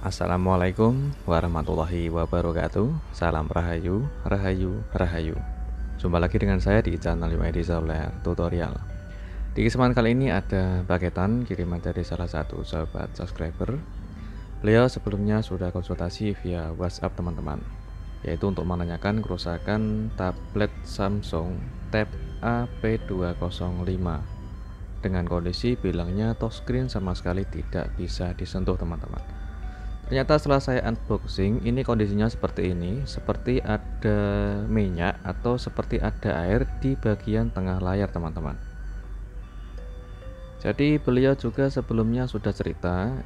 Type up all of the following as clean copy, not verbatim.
Assalamualaikum warahmatullahi wabarakatuh. Salam Rahayu, Rahayu, Rahayu. Jumpa lagi dengan saya di channel UID Solar Tutorial. Di kesempatan kali ini ada paketan kiriman dari salah satu sahabat subscriber. Beliau sebelumnya sudah konsultasi via WhatsApp teman-teman, yaitu untuk menanyakan kerusakan tablet Samsung Tab AP205 dengan kondisi bilangnya touchscreen sama sekali tidak bisa disentuh teman-teman. Ternyata setelah saya unboxing, ini kondisinya seperti ini, seperti ada minyak atau seperti ada air di bagian tengah layar teman-teman. Jadi beliau juga sebelumnya sudah cerita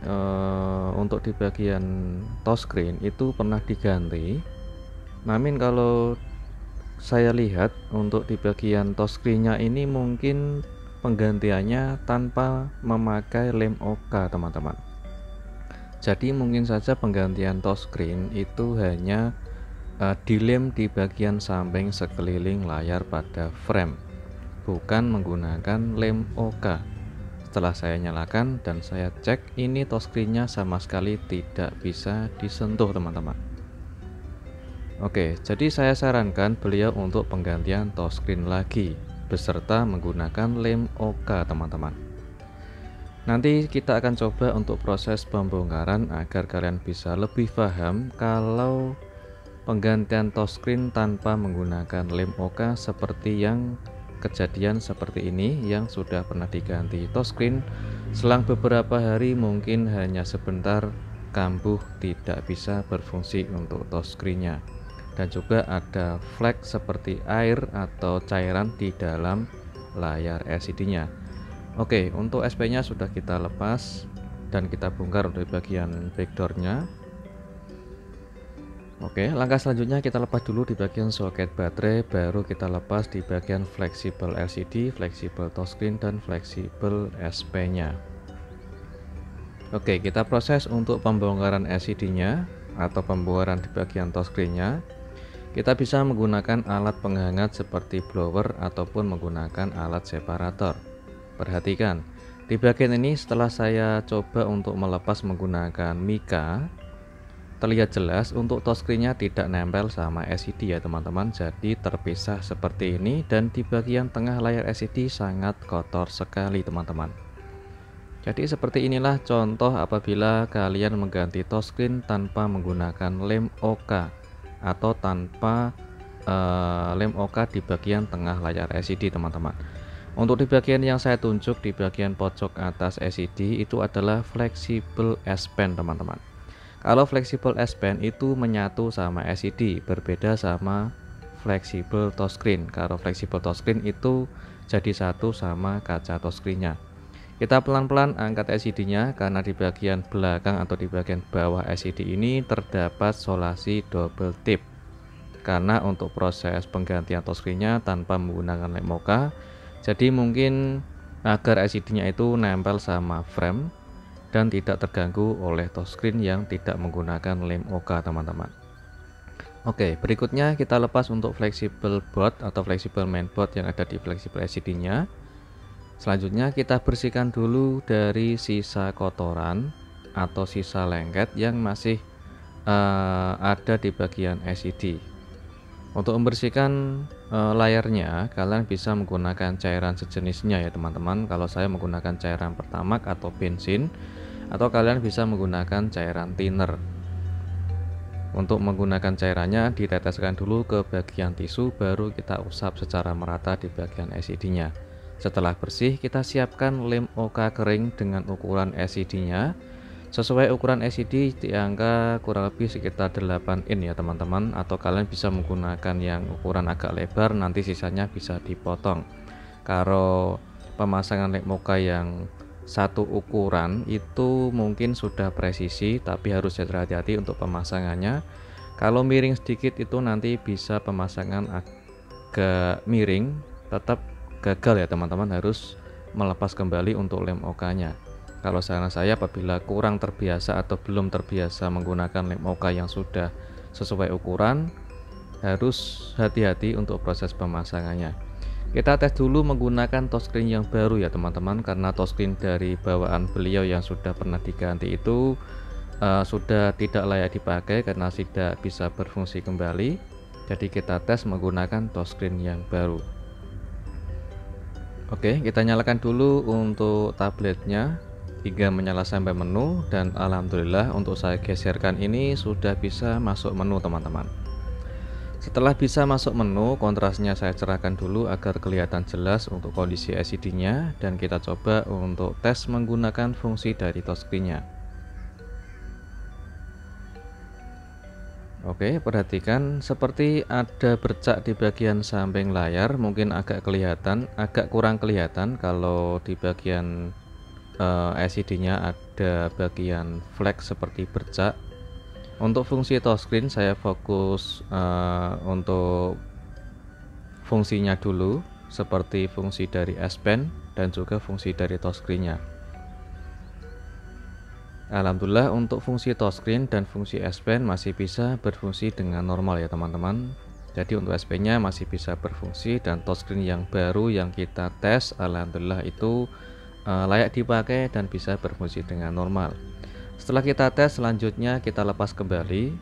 untuk di bagian touchscreen itu pernah diganti. Namun kalau saya lihat untuk di bagian touchscreennya ini mungkin penggantiannya tanpa memakai lem OK teman-teman. Jadi mungkin saja penggantian touchscreen itu hanya dilem di bagian samping sekeliling layar pada frame, bukan menggunakan lem OK. Setelah saya nyalakan dan saya cek, ini touchscreennya sama sekali tidak bisa disentuh teman-teman. Oke, jadi saya sarankan beliau untuk penggantian touchscreen lagi beserta menggunakan lem OK teman-teman. Nanti kita akan coba untuk proses pembongkaran agar kalian bisa lebih paham kalau penggantian touchscreen tanpa menggunakan lem OK seperti yang kejadian seperti ini yang sudah pernah diganti touchscreen selang beberapa hari, mungkin hanya sebentar kambuh tidak bisa berfungsi untuk touchscreennya, dan juga ada flek seperti air atau cairan di dalam layar LCD-nya. Oke, untuk SP-nya sudah kita lepas dan kita bongkar untuk bagian backdoor-nya. Oke, langkah selanjutnya kita lepas dulu di bagian soket baterai, baru kita lepas di bagian fleksibel LCD, fleksibel touchscreen, dan fleksibel SP-nya. Oke, kita proses untuk pembongkaran LCD-nya atau pembongkaran di bagian touchscreen-nya. Kita bisa menggunakan alat penghangat seperti blower ataupun menggunakan alat separator. Perhatikan, di bagian ini setelah saya coba untuk melepas menggunakan mika, terlihat jelas untuk touchscreen-nya tidak nempel sama LCD ya teman-teman, jadi terpisah seperti ini, dan di bagian tengah layar LCD sangat kotor sekali teman-teman. Jadi seperti inilah contoh apabila kalian mengganti touchscreen tanpa menggunakan lem OK atau tanpa lem OK di bagian tengah layar LCD teman-teman. Untuk di bagian yang saya tunjuk di bagian pojok atas LCD itu adalah fleksibel S Pen teman-teman. Kalau fleksibel S Pen itu menyatu sama LCD, berbeda sama fleksibel touchscreen. Kalau fleksibel touchscreen itu jadi satu sama kaca touchscreen-nya. Kita pelan-pelan angkat LCD-nya karena di bagian belakang atau di bagian bawah LCD ini terdapat solasi double tip. Karena untuk proses penggantian touchscreen-nya tanpa menggunakan lem OK, jadi mungkin agar LCD-nya itu nempel sama frame dan tidak terganggu oleh touchscreen yang tidak menggunakan lem OK teman-teman. Oke, berikutnya kita lepas untuk fleksibel board atau fleksibel mainboard yang ada di fleksibel LCD-nya. Selanjutnya kita bersihkan dulu dari sisa kotoran atau sisa lengket yang masih ada di bagian LCD. Untuk membersihkan layarnya, kalian bisa menggunakan cairan sejenisnya ya teman-teman. Kalau saya menggunakan cairan Pertamax atau bensin, atau kalian bisa menggunakan cairan thinner. Untuk menggunakan cairannya, diteteskan dulu ke bagian tisu, baru kita usap secara merata di bagian LCD-nya. Setelah bersih, kita siapkan lem OK kering dengan ukuran LCD-nya. Sesuai ukuran LCD di angka kurang lebih sekitar 8 in ya teman-teman, atau kalian bisa menggunakan yang ukuran agak lebar, nanti sisanya bisa dipotong. Kalau pemasangan lem OK yang satu ukuran itu mungkin sudah presisi, tapi harus hati-hati untuk pemasangannya. Kalau miring sedikit itu nanti bisa pemasangan agak miring, tetap gagal ya teman-teman, harus melepas kembali untuk lem OK-nya. Kalau saran saya, apabila kurang terbiasa atau belum terbiasa menggunakan lem OK yang sudah sesuai ukuran, harus hati-hati untuk proses pemasangannya. Kita tes dulu menggunakan touchscreen yang baru ya teman-teman, karena touchscreen dari bawaan beliau yang sudah pernah diganti itu sudah tidak layak dipakai karena tidak bisa berfungsi kembali. Jadi kita tes menggunakan touchscreen yang baru. Oke, kita nyalakan dulu untuk tabletnya hingga menyala sampai menu, dan alhamdulillah untuk saya geserkan ini sudah bisa masuk menu teman-teman. Setelah bisa masuk menu, kontrasnya saya cerahkan dulu agar kelihatan jelas untuk kondisi LCD-nya, dan kita coba untuk tes menggunakan fungsi dari touchscreen-nya. Oke, perhatikan seperti ada bercak di bagian samping layar, mungkin agak kurang kelihatan kalau di bagian LCD-nya ada bagian flek seperti bercak. Untuk fungsi touchscreen saya fokus untuk fungsinya dulu, seperti fungsi dari S Pen dan juga fungsi dari touchscreen-nya. Alhamdulillah untuk fungsi touchscreen dan fungsi S Pen masih bisa berfungsi dengan normal ya teman-teman. Jadi untuk S Pen-nya masih bisa berfungsi, dan touchscreen yang baru yang kita tes alhamdulillah itu layak dipakai dan bisa berfungsi dengan normal. Setelah kita tes, selanjutnya kita lepas kembali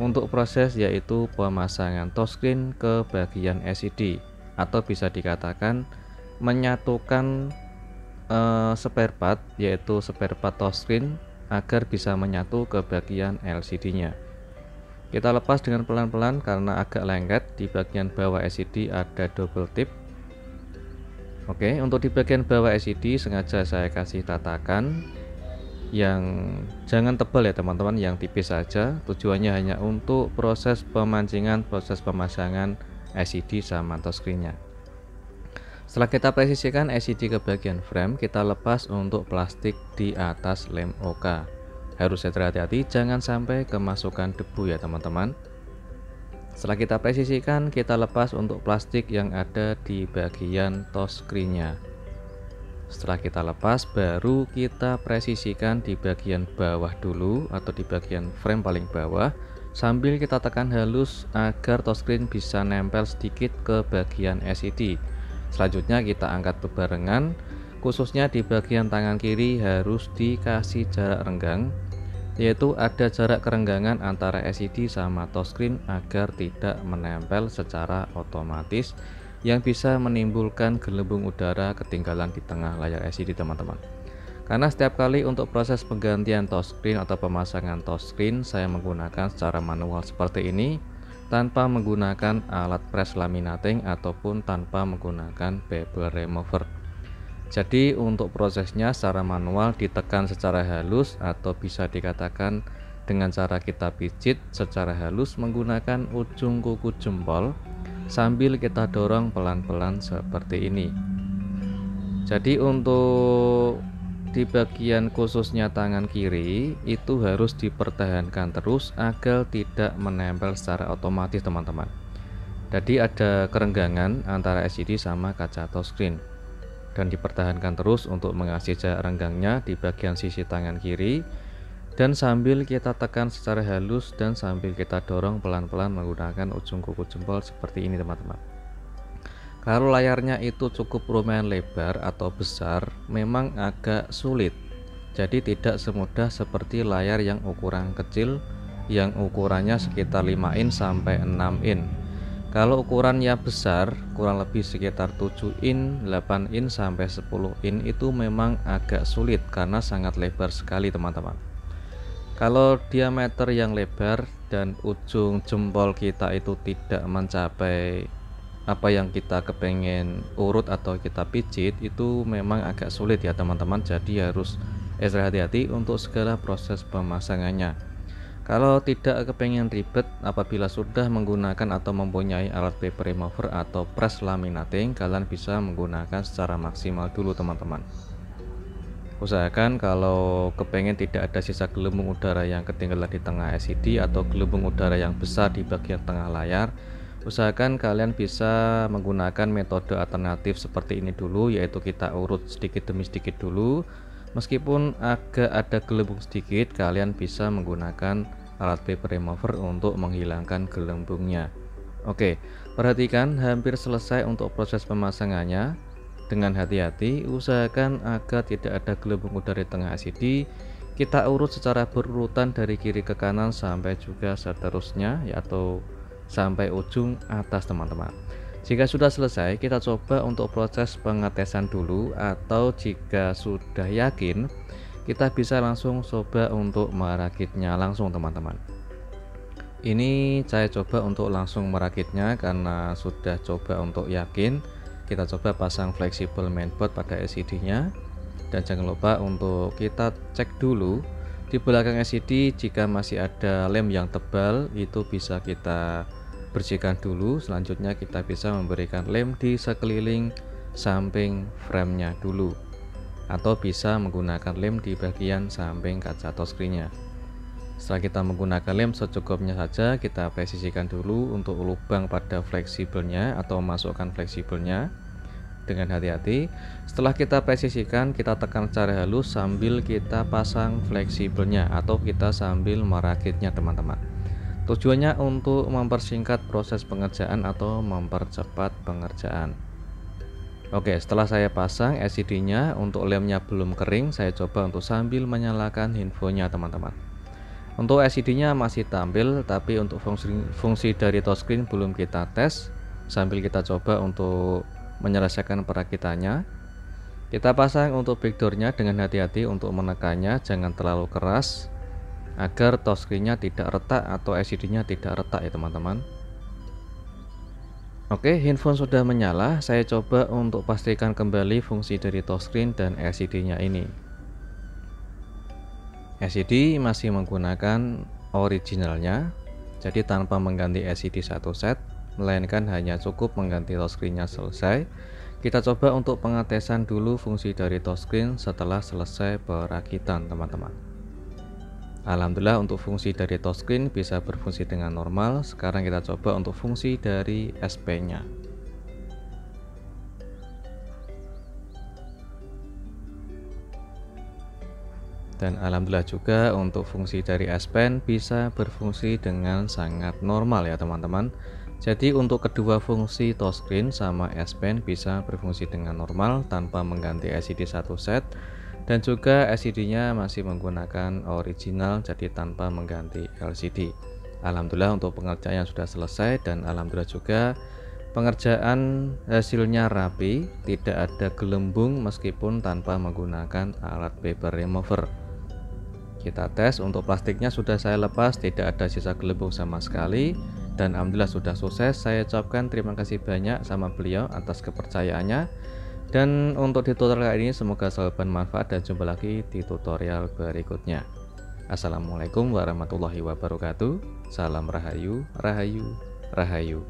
untuk proses yaitu pemasangan touchscreen ke bagian LCD, atau bisa dikatakan menyatukan spare part, yaitu spare part touchscreen agar bisa menyatu ke bagian LCD-nya. Kita lepas dengan pelan-pelan karena agak lengket. Di bagian bawah LCD ada double tip. Oke, untuk di bagian bawah LCD sengaja saya kasih tatakan yang jangan tebal ya teman-teman, yang tipis saja. Tujuannya hanya untuk proses pemancingan, proses pemasangan LCD sama touchscreen-nya. Setelah kita presisikan LCD ke bagian frame, kita lepas untuk plastik di atas lem OK. Harus hati-hati jangan sampai kemasukan debu ya teman-teman. Setelah kita presisikan, kita lepas untuk plastik yang ada di bagian touchscreen-nya. Setelah kita lepas, baru kita presisikan di bagian bawah dulu, atau di bagian frame paling bawah, sambil kita tekan halus agar touchscreen bisa nempel sedikit ke bagian LCD. Selanjutnya kita angkat bebarengan, khususnya di bagian tangan kiri harus dikasih jarak renggang, yaitu ada jarak kerenggangan antara LCD sama touchscreen agar tidak menempel secara otomatis, yang bisa menimbulkan gelembung udara ketinggalan di tengah layar LCD teman-teman. Karena setiap kali untuk proses penggantian touchscreen atau pemasangan touchscreen saya menggunakan secara manual seperti ini, tanpa menggunakan alat press laminating ataupun tanpa menggunakan bevel remover. Jadi untuk prosesnya secara manual ditekan secara halus, atau bisa dikatakan dengan cara kita pijit secara halus menggunakan ujung kuku jempol sambil kita dorong pelan-pelan seperti ini. Jadi untuk di bagian khususnya tangan kiri itu harus dipertahankan terus agar tidak menempel secara otomatis teman-teman. Jadi ada kerenggangan antara LCD sama kaca touchscreen, dan dipertahankan terus untuk mengasih jarak renggangnya di bagian sisi tangan kiri, dan sambil kita tekan secara halus dan sambil kita dorong pelan-pelan menggunakan ujung kuku jempol seperti ini teman-teman. Kalau layarnya itu cukup lumayan lebar atau besar, memang agak sulit. Jadi tidak semudah seperti layar yang ukuran kecil, yang ukurannya sekitar 5 in sampai 6 in. Kalau ukurannya besar, kurang lebih sekitar 7 in, 8 in sampai 10 in, itu memang agak sulit karena sangat lebar sekali teman-teman. Kalau diameter yang lebar dan ujung jempol kita itu tidak mencapai apa yang kita kepengen urut atau kita pijit, itu memang agak sulit ya teman-teman. Jadi harus extra hati-hati untuk segala proses pemasangannya. Kalau tidak kepengen ribet, apabila sudah menggunakan atau mempunyai alat paper remover atau press laminating, kalian bisa menggunakan secara maksimal dulu teman-teman. Usahakan kalau kepengen tidak ada sisa gelembung udara yang ketinggalan di tengah LCD atau gelembung udara yang besar di bagian tengah layar, usahakan kalian bisa menggunakan metode alternatif seperti ini dulu, yaitu kita urut sedikit demi sedikit dulu. Meskipun agak ada gelembung sedikit, kalian bisa menggunakan alat paper remover untuk menghilangkan gelembungnya. Oke, perhatikan hampir selesai untuk proses pemasangannya. Dengan hati-hati, usahakan agar tidak ada gelembung udara di tengah LCD Kita urut secara berurutan dari kiri ke kanan sampai juga seterusnya, atau sampai ujung atas teman-teman. Jika sudah selesai, kita coba untuk proses pengetesan dulu, atau jika sudah yakin, kita bisa langsung coba untuk merakitnya langsung teman-teman. Ini saya coba untuk langsung merakitnya karena sudah coba untuk yakin. Kita coba pasang fleksibel mainboard pada LCD nya, dan jangan lupa untuk kita cek dulu di belakang LCD jika masih ada lem yang tebal, itu bisa kita bersihkan dulu. Selanjutnya kita bisa memberikan lem di sekeliling samping framenya dulu, atau bisa menggunakan lem di bagian samping kaca touchscreen-nya. Setelah kita menggunakan lem secukupnya saja, kita presisikan dulu untuk lubang pada fleksibelnya atau masukkan fleksibelnya dengan hati-hati. Setelah kita presisikan, kita tekan secara halus sambil kita pasang fleksibelnya atau kita sambil merakitnya teman-teman. Tujuannya untuk mempersingkat proses pengerjaan atau mempercepat pengerjaan. Oke, setelah saya pasang LCD-nya, untuk lemnya belum kering, saya coba untuk sambil menyalakan infonya teman-teman. Untuk LCD-nya masih tampil, tapi untuk fungsi dari touchscreen belum kita tes. Sambil kita coba untuk menyelesaikan perakitannya, kita pasang untuk backdoor-nya dengan hati-hati untuk menekannya, jangan terlalu keras agar touchscreen-nya tidak retak atau LCD-nya tidak retak ya teman-teman. Oke, handphone sudah menyala. Saya coba untuk pastikan kembali fungsi dari touchscreen dan LCD-nya ini. LCD masih menggunakan originalnya, jadi tanpa mengganti LCD satu set, melainkan hanya cukup mengganti touchscreen-nya selesai. Kita coba untuk pengetesan dulu fungsi dari touchscreen setelah selesai perakitan teman-teman. Alhamdulillah untuk fungsi dari touchscreen bisa berfungsi dengan normal. Sekarang kita coba untuk fungsi dari S Pen-nya. Dan alhamdulillah juga untuk fungsi dari S Pen bisa berfungsi dengan sangat normal ya teman-teman. Jadi untuk kedua fungsi touchscreen sama S Pen bisa berfungsi dengan normal tanpa mengganti LCD satu set, dan juga LCD-nya masih menggunakan original, jadi tanpa mengganti LCD. Alhamdulillah untuk pengerjaan yang sudah selesai, dan alhamdulillah juga pengerjaan hasilnya rapi, tidak ada gelembung meskipun tanpa menggunakan alat paper remover. Kita tes untuk plastiknya sudah saya lepas, tidak ada sisa gelembung sama sekali, dan alhamdulillah sudah sukses. Saya ucapkan terima kasih banyak sama beliau atas kepercayaannya. Dan untuk di tutorial kali ini semoga selalu bermanfaat, dan jumpa lagi di tutorial berikutnya. Assalamualaikum warahmatullahi wabarakatuh. Salam rahayu, rahayu, rahayu.